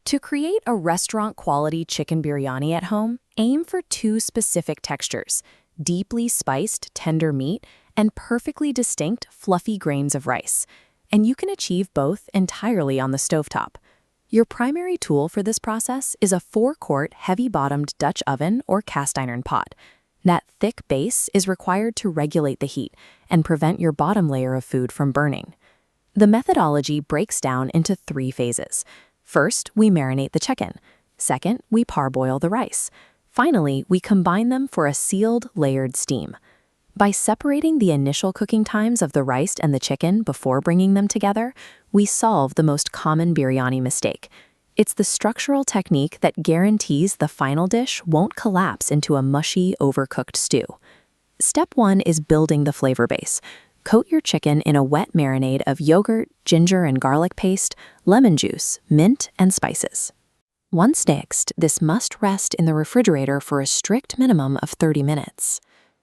To create a restaurant-quality chicken biryani at home, aim for two specific textures: deeply spiced, tender meat and perfectly distinct, fluffy grains of rice. And you can achieve both entirely on the stovetop. Your primary tool for this process is a 4-quart, heavy-bottomed Dutch oven or cast iron pot. That thick base is required to regulate the heat and prevent your bottom layer of food from burning. The methodology breaks down into 3 phases. First, we marinate the chicken. Second, we parboil the rice. Finally, we combine them for a sealed, layered steam. By separating the initial cooking times of the rice and the chicken before bringing them together, we solve the most common biryani mistake. It's the structural technique that guarantees the final dish won't collapse into a mushy, overcooked stew. Step 1 is building the flavor base. Coat your chicken in a wet marinade of yogurt, ginger and garlic paste, lemon juice, mint, and spices. Once mixed, this must rest in the refrigerator for a strict minimum of 30 minutes.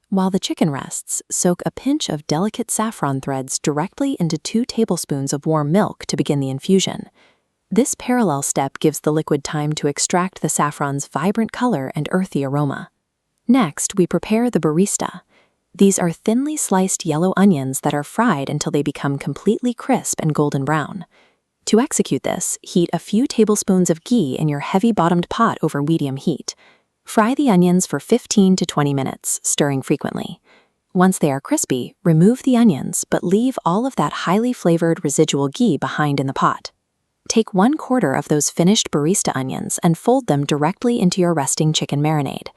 While the chicken rests, soak a pinch of delicate saffron threads directly into 2 tablespoons of warm milk to begin the infusion. This parallel step gives the liquid time to extract the saffron's vibrant color and earthy aroma. Next, we prepare the barista. These are thinly sliced yellow onions that are fried until they become completely crisp and golden brown. To execute this, heat a few tablespoons of ghee in your heavy-bottomed pot over medium heat. Fry the onions for 15 to 20 minutes, stirring frequently. Once they are crispy, remove the onions, but leave all of that highly flavored residual ghee behind in the pot. Take 1/4 of those finished barista onions and fold them directly into your resting chicken marinade.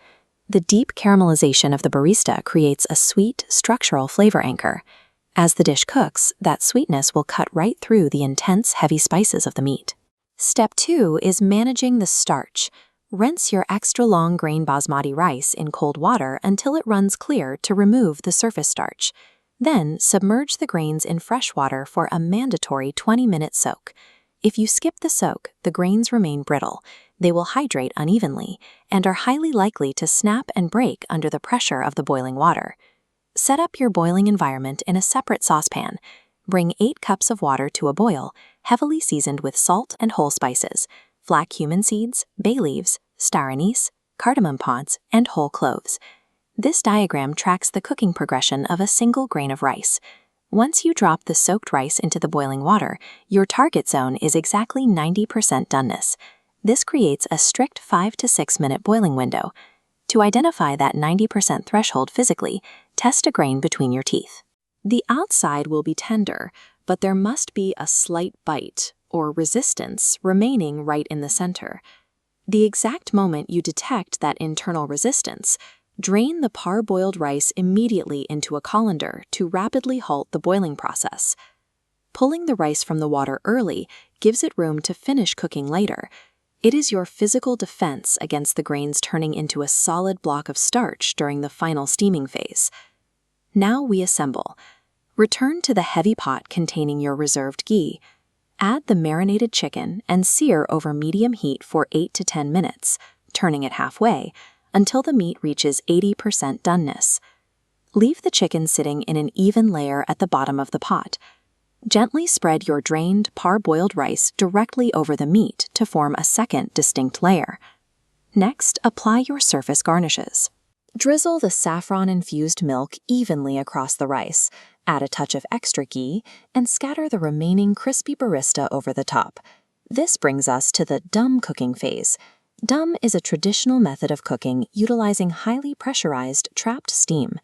The deep caramelization of the barista creates a sweet, structural flavor anchor. As the dish cooks, that sweetness will cut right through the intense, heavy spices of the meat. Step 2 is managing the starch. Rinse your extra long grain basmati rice in cold water until it runs clear to remove the surface starch. Then, submerge the grains in fresh water for a mandatory 20-minute soak. If you skip the soak, the grains remain brittle. They will hydrate unevenly and are highly likely to snap and break under the pressure of the boiling water. Set up your boiling environment in a separate saucepan. Bring 8 cups of water to a boil, heavily seasoned with salt and whole spices, black cumin seeds, bay leaves, star anise, cardamom pods, and whole cloves. This diagram tracks the cooking progression of a single grain of rice. Once you drop the soaked rice into the boiling water, your target zone is exactly 90% doneness. This creates a strict 5 to 6 minute boiling window. To identify that 90% threshold physically, test a grain between your teeth. The outside will be tender, but there must be a slight bite, or resistance, remaining right in the center. The exact moment you detect that internal resistance, drain the parboiled rice immediately into a colander to rapidly halt the boiling process. Pulling the rice from the water early gives it room to finish cooking later. It is your physical defense against the grains turning into a solid block of starch during the final steaming phase. Now we assemble. Return to the heavy pot containing your reserved ghee. Add the marinated chicken and sear over medium heat for 8 to 10 minutes, turning it halfway, until the meat reaches 80% doneness. Leave the chicken sitting in an even layer at the bottom of the pot. Gently spread your drained, parboiled rice directly over the meat to form a second distinct layer. Next, apply your surface garnishes. Drizzle the saffron-infused milk evenly across the rice, add a touch of extra ghee, and scatter the remaining crispy barista over the top. This brings us to the dum cooking phase. Dum is a traditional method of cooking utilizing highly pressurized, trapped steam.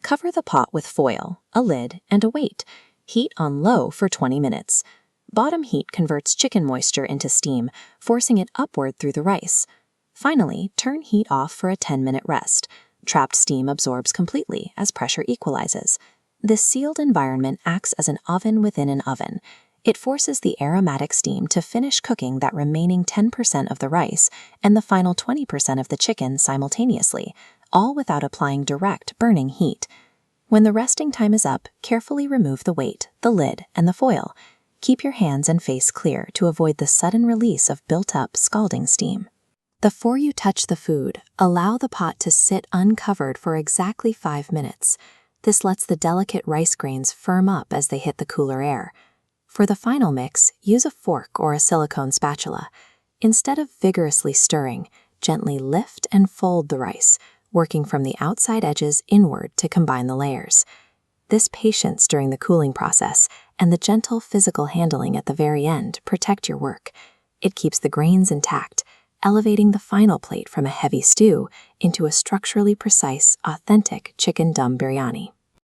Cover the pot with foil, a lid, and a weight. Heat on low for 20 minutes. Bottom heat converts chicken moisture into steam, forcing it upward through the rice. Finally, turn heat off for a 10-minute rest. Trapped steam absorbs completely as pressure equalizes. This sealed environment acts as an oven within an oven. It forces the aromatic steam to finish cooking that remaining 10% of the rice and the final 20% of the chicken simultaneously, all without applying direct burning heat. When the resting time is up, carefully remove the weight, the lid, and the foil. Keep your hands and face clear to avoid the sudden release of built-up scalding steam. Before you touch the food, allow the pot to sit uncovered for exactly 5 minutes. This lets the delicate rice grains firm up as they hit the cooler air. For the final mix, use a fork or a silicone spatula. Instead of vigorously stirring, gently lift and fold the rice, working from the outside edges inward to combine the layers. This patience during the cooling process and the gentle physical handling at the very end protect your work. It keeps the grains intact, elevating the final plate from a heavy stew into a structurally precise, authentic chicken dum biryani.